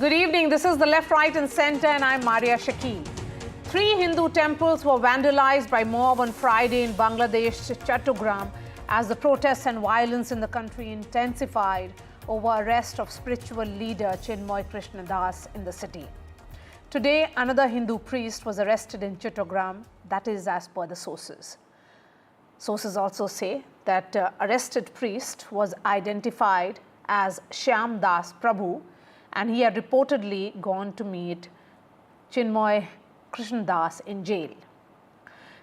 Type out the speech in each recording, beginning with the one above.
Good evening. This is the Left, Right and Centre and I'm Maria Shakil. 3 Hindu temples were vandalized by mob on Friday in Bangladesh, Chattogram, as the protests and violence in the country intensified over arrest of spiritual leader Chinmoy Krishna in the city. Today, another Hindu priest was arrested in Chattogram, that is as per the sources. Sources also say that arrested priest was identified as Shyam Das Prabhu, and he had reportedly gone to meet Chinmoy Krishna in jail.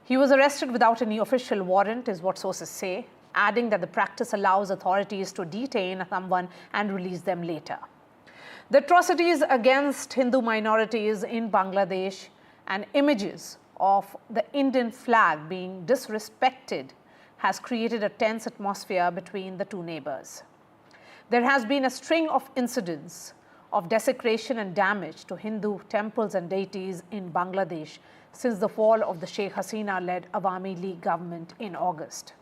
He was arrested without any official warrant, is what sources say, adding that the practice allows authorities to detain someone and release them later. The atrocities against Hindu minorities in Bangladesh and images of the Indian flag being disrespected has created a tense atmosphere between the two neighbors. There has been a string of incidents of desecration and damage to Hindu temples and deities in Bangladesh since the fall of the Sheikh Hasina-led Awami League government in August.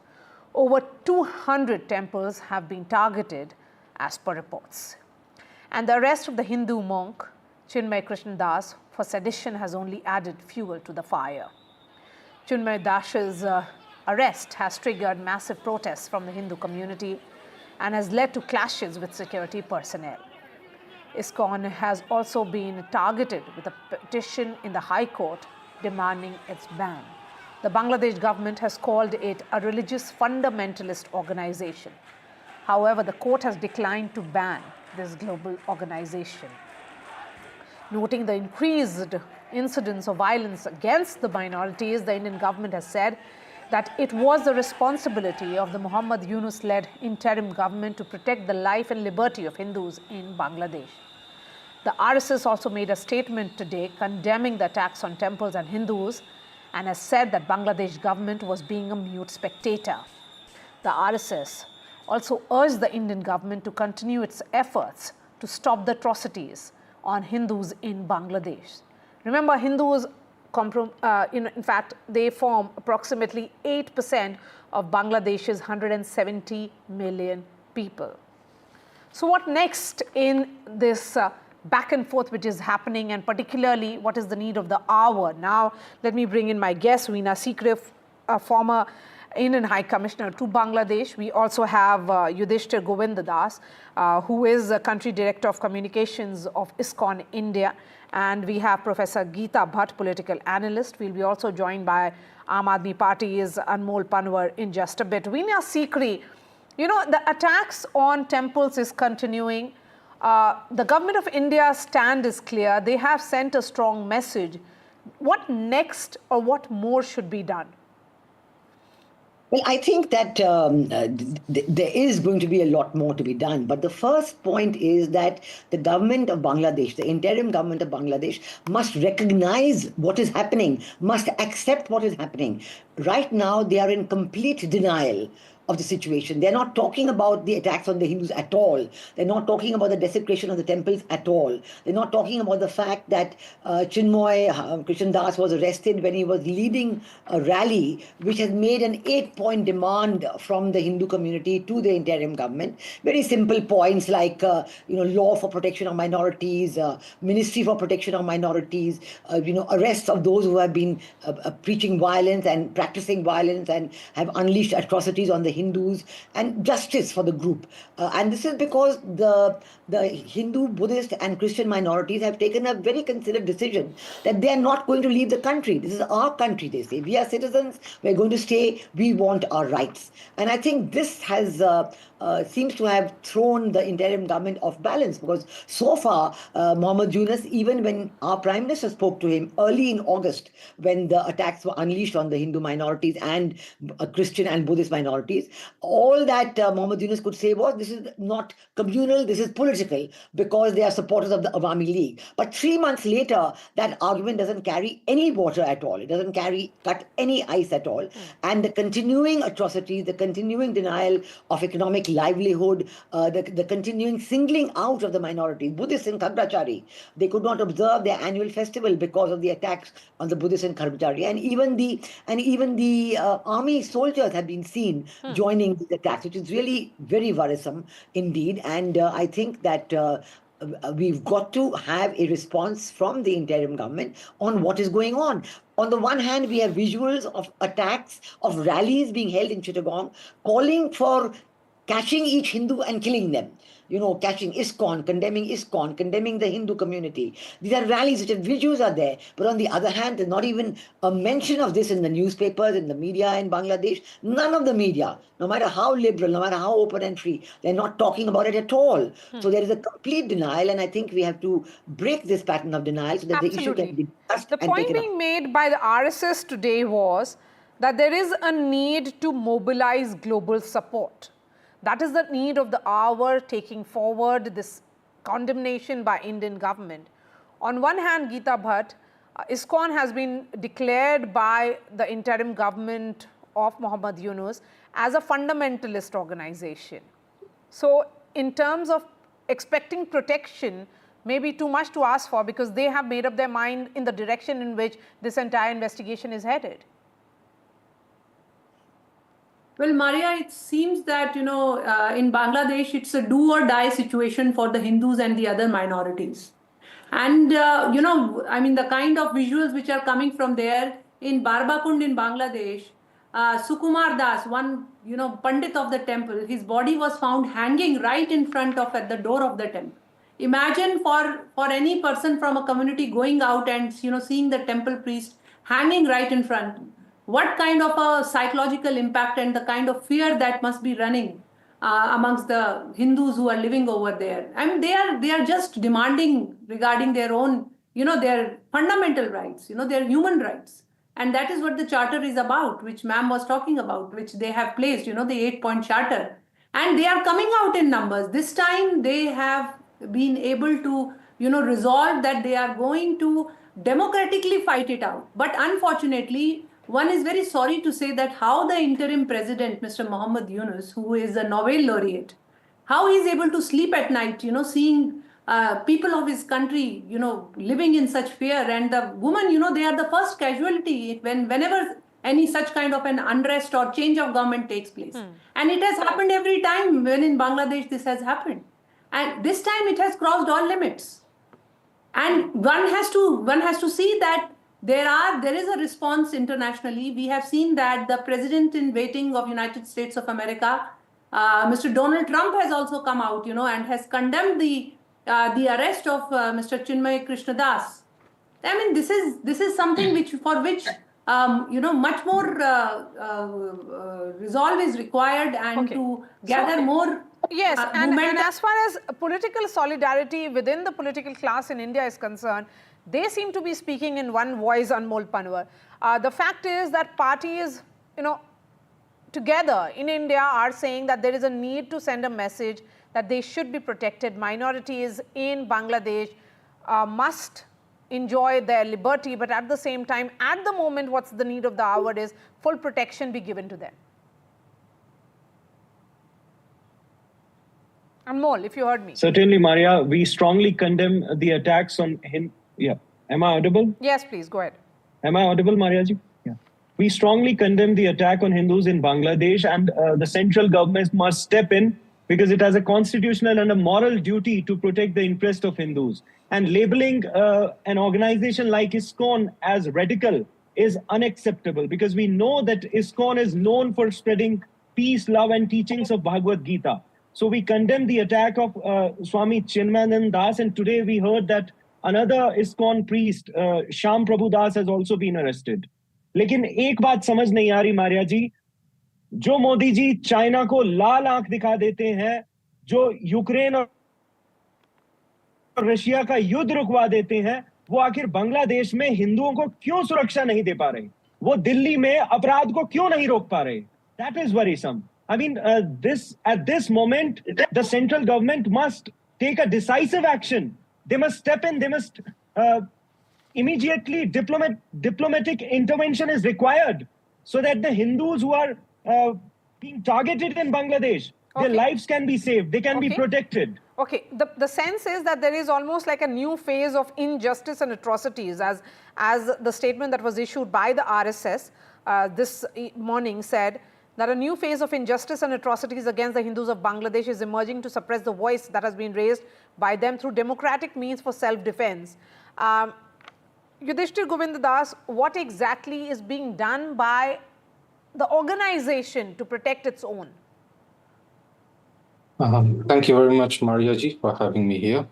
Over 200 temples have been targeted as per reports. And the arrest of the Hindu monk Chinmoy Krishna for sedition has only added fuel to the fire. Chinmoy Das's arrest has triggered massive protests from the Hindu community and has led to clashes with security personnel. ISKCON has also been targeted with a petition in the High Court demanding its ban. The Bangladesh government has called it a religious fundamentalist organization. However, the court has declined to ban this global organization. Noting the increased incidents of violence against the minorities, the Indian government has said that it was the responsibility of the Muhammad Yunus-led interim government to protect the life and liberty of Hindus in Bangladesh. The RSS also made a statement today condemning the attacks on temples and Hindus and has said that Bangladesh government was being a mute spectator. The RSS also urged the Indian government to continue its efforts to stop the atrocities on Hindus in Bangladesh. Remember, Hindus, in fact, they form approximately 8% of Bangladesh's 170 million people. So what next in this back and forth which is happening, and particularly what is the need of the hour? Now, let me bring in my guest, Veena Sikri, a former Indian High Commissioner to Bangladesh. We also have Yudhishthir Govindadas, who is the Country Director of Communications of ISKCON India. And we have Professor Geeta Bhatt, political analyst. We'll be also joined by Aam Aadmi Party's Anmol Panwar in just a bit. Veena Sikri, you know, the attacks on temples is continuing. The government of India's stand is clear. They have sent a strong message. What next or what more should be done? Well, I think that there is going to be a lot more to be done. But the first point is that the government of Bangladesh, the interim government of Bangladesh, must recognize what is happening, must accept what is happening. Right now, they are in complete denial of the situation. They're not talking about the attacks on the Hindus at all. They're not talking about the desecration of the temples at all. They're not talking about the fact that Chinmoy Krishna was arrested when he was leading a rally which has made an 8-point demand from the Hindu community to the interim government. Very simple points like law for protection of minorities, ministry for protection of minorities, arrests of those who have been preaching violence and practicing violence and have unleashed atrocities on the Hindus, and justice for the group. And this is because the Hindu, Buddhist and Christian minorities have taken a very considered decision that they are not going to leave the country. This is our country, they say. We are citizens, we're going to stay, we want our rights. And I think this has seems to have thrown the interim government off balance, because so far Muhammad Yunus, even when our Prime Minister spoke to him early in August when the attacks were unleashed on the Hindu minorities and Christian and Buddhist minorities, all that Muhammad Yunus could say was, this is not communal, this is political, because they are supporters of the Awami League. But 3 months later, that argument doesn't carry any water at all. It doesn't cut any ice at all. And the continuing atrocities, the continuing denial of economic livelihood, the continuing singling out of the minorities, Buddhists in Khagrachari, they could not observe their annual festival because of the attacks on the Buddhists in Khagrachari. And even the army soldiers have been seen joining these attacks, which is really very worrisome indeed. And I think that we've got to have a response from the interim government on what is going on. On the one hand, we have visuals of attacks, of rallies being held in Chittagong, calling for catching each Hindu and killing them. You know, catching ISKCON, condemning the Hindu community. These are rallies, which visuals are there. But on the other hand, there's not even a mention of this in the newspapers, in the media in Bangladesh. None of the media, no matter how liberal, no matter how open and free, they're not talking about it at all. So there is a complete denial, and I think we have to break this pattern of denial so that the issue can be discussed. The point being made by the RSS today was that there is a need to mobilize global support. That is the need of the hour, taking forward this condemnation by Indian government. On one hand, Geeta Bhatt, ISKCON has been declared by the interim government of Muhammad Yunus as a fundamentalist organization. So in terms of expecting protection, may be too much to ask for, because they have made up their mind in the direction in which this entire investigation is headed. Well, Maria, it seems that, in Bangladesh, it's a do or die situation for the Hindus and the other minorities. And, the kind of visuals which are coming from there, in Barbakund in Bangladesh, Sukumar Das, one, Pandit of the temple, his body was found hanging right in front of, at the door of the temple. Imagine for any person from a community going out and, seeing the temple priest hanging right in front. What kind of a psychological impact and the kind of fear that must be running amongst the Hindus who are living over there. I mean, they are just demanding regarding their own, their fundamental rights, their human rights. And that is what the charter is about, which ma'am was talking about, which they have placed, the 8-point charter. And they are coming out in numbers. This time they have been able to, resolve that they are going to democratically fight it out. But unfortunately, one is very sorry to say that how the interim president, Mr. Muhammad Yunus, who is a Nobel laureate, how he is able to sleep at night, seeing people of his country, living in such fear. And the women, they are the first casualty whenever any such kind of an unrest or change of government takes place. And it has happened every time when in Bangladesh this has happened. And this time it has crossed all limits. And one has to see that there is a response internationally. We have seen that the president in waiting of United States of America, Mr. Donald Trump, has also come out, and has condemned the arrest of Mr. Chinmoy Krishna Das. I mean, this is something for which much more resolve is required, and to gather more. Yes, and as far as political solidarity within the political class in India is concerned, they seem to be speaking in one voice, Anmol Panwar. The fact is that parties, together in India are saying that there is a need to send a message that they should be protected. Minorities in Bangladesh must enjoy their liberty, but at the same time, at the moment, what's the need of the hour is full protection be given to them. Anmol, if you heard me. Certainly, Maria, we strongly condemn the attacks on him. Yeah. Am I audible? Yes, please, go ahead. Am I audible, Maria ji? Yeah. We strongly condemn the attack on Hindus in Bangladesh, and the central government must step in because it has a constitutional and a moral duty to protect the interest of Hindus. And labeling an organization like ISKCON as radical is unacceptable, because we know that ISKCON is known for spreading peace, love, and teachings of Bhagavad Gita. So we condemn the attack of Swami Chinmoy Das, and today we heard that another ISKCON priest, Shyam Das, has also been arrested. लेकिन एक बात समझ नहीं आ रही मारिया जी, जो Modi ji China को लाल आंख दिखा देते हैं, जो यूक्रेन और रशिया का युद्ध रुकवा देते हैं, वो आखिर बांग्लादेश में हिंदुओं को क्यों सुरक्षा नहीं दे पा रहे? वो दिल्ली में अपराध को क्यों नहीं रोक पा रहे? That is worrisome. I mean, at this moment, the central government must take a decisive action. They must step in. They must immediately diplomatic intervention is required, so that the Hindus who are being targeted in Bangladesh, their lives can be saved. They can be protected. Okay, the sense is that there is almost like a new phase of injustice and atrocities, as the statement that was issued by the RSS this morning said that a new phase of injustice and atrocities against the Hindus of Bangladesh is emerging to suppress the voice that has been raised by them through democratic means for self-defense. Yudhishthir Govinda Das, what exactly is being done by the organization to protect its own? Thank you very much, Mariaji, for having me here.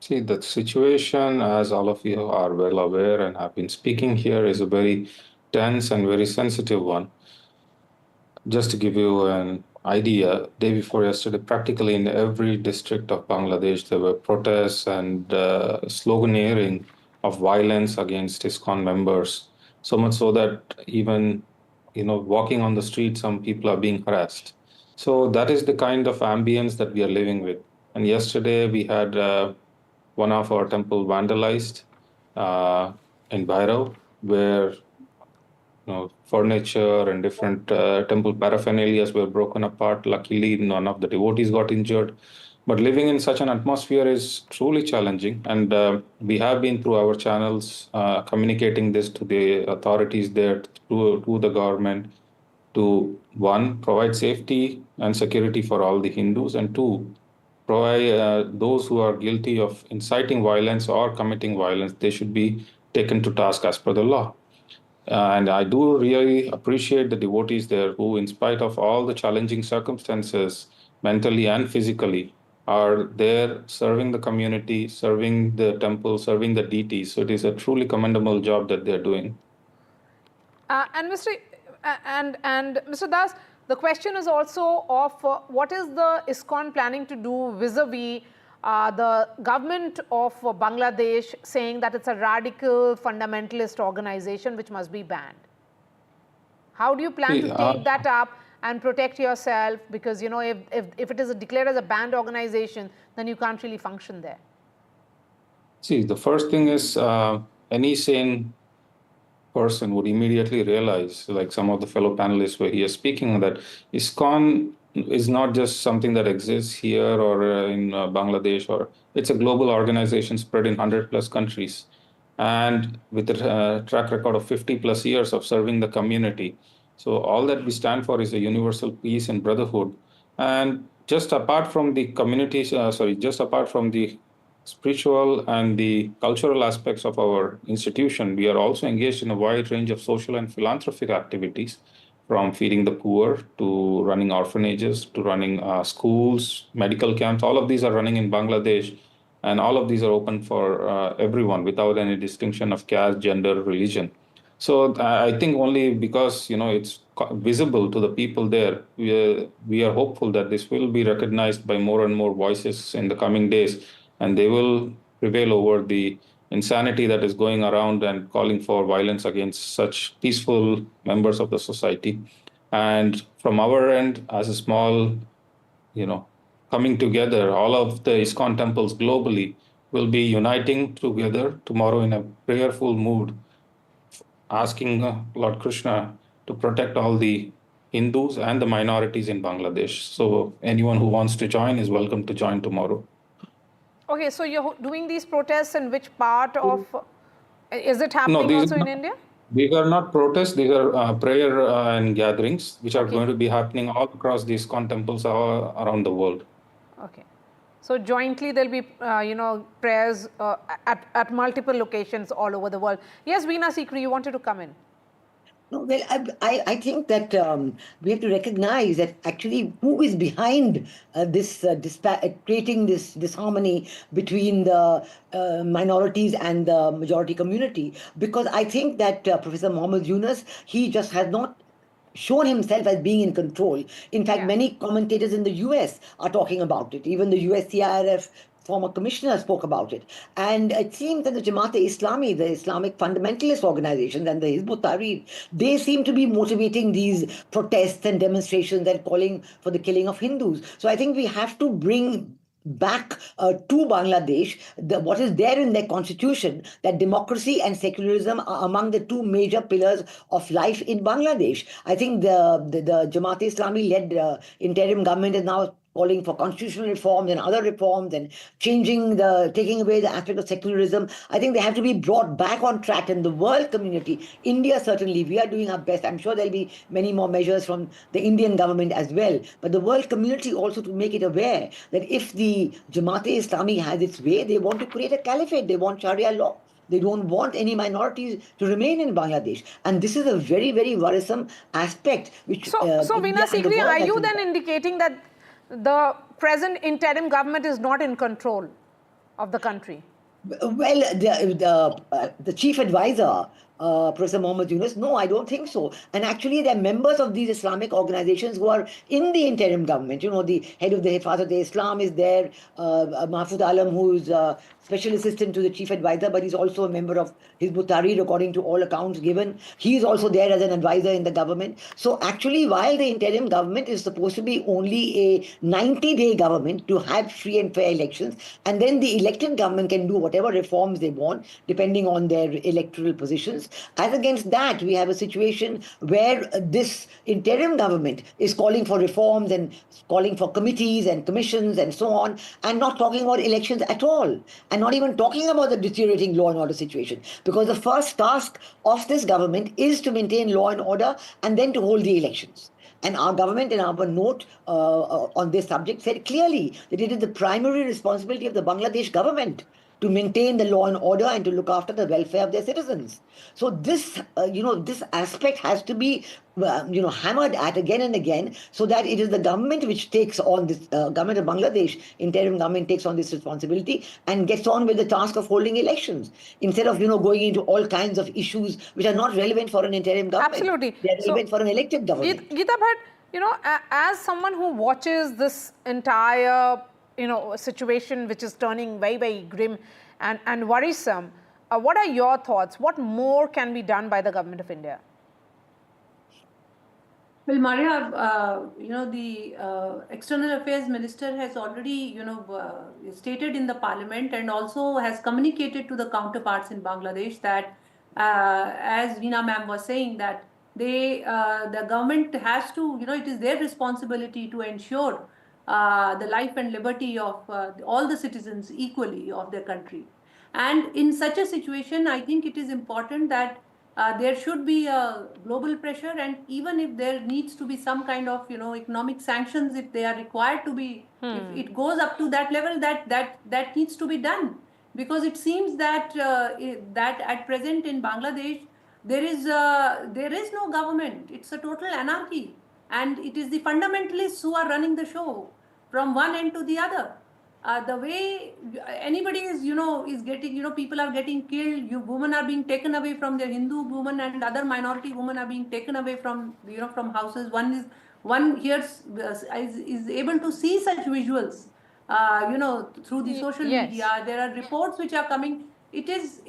See, the situation, as all of you are well aware and have been speaking here, is a very tense and very sensitive one. Just to give you an idea, day before yesterday, practically in every district of Bangladesh, there were protests and sloganeering of violence against ISKCON members. So much so that even, walking on the street, some people are being harassed. So that is the kind of ambience that we are living with. And yesterday we had one of our temple vandalized in Bhairav, where furniture and different temple paraphernalia were broken apart. Luckily, none of the devotees got injured. But living in such an atmosphere is truly challenging. And we have been through our channels communicating this to the authorities there, to the government, to one, provide safety and security for all the Hindus, and two, provide those who are guilty of inciting violence or committing violence, they should be taken to task as per the law. And I do really appreciate the devotees there who, in spite of all the challenging circumstances, mentally and physically, are there serving the community, serving the temple, serving the deities. So it is a truly commendable job that they're doing. And Mr. Das, the question is also of what is the ISKCON planning to do vis-a-vis the government of Bangladesh saying that it's a radical fundamentalist organization which must be banned. How do you plan to take that up and protect yourself? Because, if it is declared as a banned organization, then you can't really function there. See, the first thing is any sane person would immediately realize, like some of the fellow panelists were here speaking, that ISKCON is not just something that exists here or in Bangladesh, or it's a global organization spread in 100+ countries. And with a track record of 50+ years of serving the community. So all that we stand for is a universal peace and brotherhood. And just apart from the communities, just apart from the spiritual and the cultural aspects of our institution, we are also engaged in a wide range of social and philanthropic activities, from feeding the poor to running orphanages to running schools, medical camps. All of these are running in Bangladesh, and all of these are open for everyone without any distinction of caste, gender, religion. So I think only because it's visible to the people there, we are hopeful that this will be recognized by more and more voices in the coming days, and they will prevail over the insanity that is going around and calling for violence against such peaceful members of the society. And from our end, as a small, coming together, all of the ISKCON temples globally will be uniting together tomorrow in a prayerful mood, asking Lord Krishna to protect all the Hindus and the minorities in Bangladesh. So anyone who wants to join is welcome to join tomorrow. Okay, so you're doing these protests in which part of, is it happening also in India? These are not protests, these are prayer and gatherings, which are going to be happening all across these ISKCON temples all around the world. Okay. So jointly there'll be, prayers at multiple locations all over the world. Yes, Veena Sikri, you wanted to come in. No, well, I think that we have to recognize that actually who is behind creating this disharmony between the minorities and the majority community. Because I think that Professor Muhammad Yunus, he just has not shown himself as being in control. In fact, many commentators in the US are talking about it. Even the USCIRF former commissioner spoke about it. And it seems that the Jamaat-e-Islami, the Islamic fundamentalist organizations, and the Hizb ut-Tahrir, they seem to be motivating these protests and demonstrations and calling for the killing of Hindus. So I think we have to bring back to Bangladesh what is there in their constitution, that democracy and secularism are among the two major pillars of life in Bangladesh. I think the Jamaat-e-Islami led interim government is now calling for constitutional reforms and other reforms and taking away the aspect of secularism. I think they have to be brought back on track. And the world community, India certainly, we are doing our best. I'm sure there'll be many more measures from the Indian government as well. But the world community also to make it aware that if the Jamaat-e-Islami has its way, they want to create a caliphate. They want Sharia law. They don't want any minorities to remain in Bangladesh. And this is a very, very worrisome aspect. Which, so Veena Sikri, are you then indicating that the present interim government is not in control of the country? Well, the chief advisor, Professor Muhammad Yunus, no, I don't think so. And actually, they're members of these Islamic organizations who are in the interim government. You know, the head of the Hifazat-e-Islam is there, Mahfoud Alam, who is special assistant to the chief advisor, but he's also a member of Hizb ut-Tahrir, according to all accounts given. He is also there as an advisor in the government. So actually, while the interim government is supposed to be only a 90-day government to have free and fair elections, and then the elected government can do whatever reforms they want, depending on their electoral positions. As against that, we have a situation where this interim government is calling for reforms and calling for committees and commissions and so on, and not talking about elections at all. And not even talking about the deteriorating law and order situation. Because the first task of this government is to maintain law and order and then to hold the elections. And our government, in our note on this subject, said clearly that it is the primary responsibility of the Bangladesh government to maintain the law and order and to look after the welfare of their citizens. So this, this aspect has to be, hammered at again and again, so that it is the government which takes on this, government of Bangladesh, interim government takes on this responsibility and gets on with the task of holding elections, instead of, going into all kinds of issues which are not relevant for an interim government. Absolutely. They are relevant for an elected government. Geeta Bhatt, as someone who watches this entire a situation which is turning very, very grim and worrisome, what are your thoughts? What more can be done by the government of India? Well, Maria, the External Affairs Minister has already, stated in the Parliament and also has communicated to the counterparts in Bangladesh that, as Veena ma'am was saying, that the government has to, it is their responsibility to ensure the life and liberty of all the citizens equally of their country. And in such a situation, I think it is important that there should be a global pressure, and even if there needs to be some kind of economic sanctions, if they are required to be, if it goes up to that level, that needs to be done, because it seems that that at present in Bangladesh there is no government. It's a total anarchy, and it is the fundamentalists who are running the show from one end to the other. The way anybody is, is getting, people are getting killed, women are being taken away from their Hindu women, and other minority women are being taken away from, from houses. One here is able to see such visuals, through the social media. There are reports which are coming. It is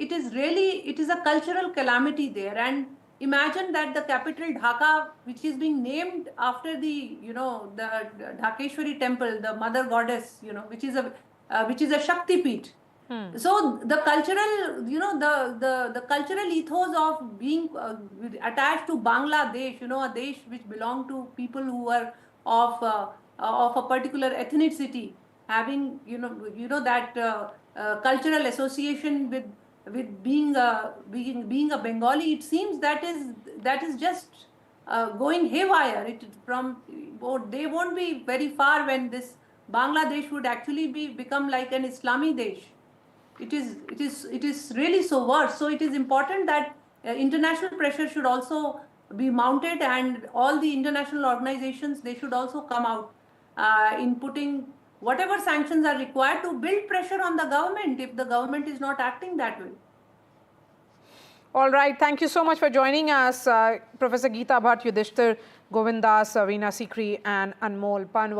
a cultural calamity there. And imagine that the capital Dhaka, which is being named after the the Dhakeshwari temple, the mother goddess, which is a Shakti Peeth. So the cultural, the cultural ethos of being attached to Bangladesh, a desh which belong to people who are of a particular ethnicity, having that cultural association with being a Bengali, it seems that is just going haywire. They won't be very far when this Bangladesh would actually become like an Islami desh. It is really so worse. So it is important that international pressure should also be mounted, and all the international organizations, they should also come out in putting whatever sanctions are required to build pressure on the government if the government is not acting that way. All right. Thank you so much for joining us, Professor Geeta Bhatt, Yudhishthir Govindas, Veena Sikri and Anmol Panwar.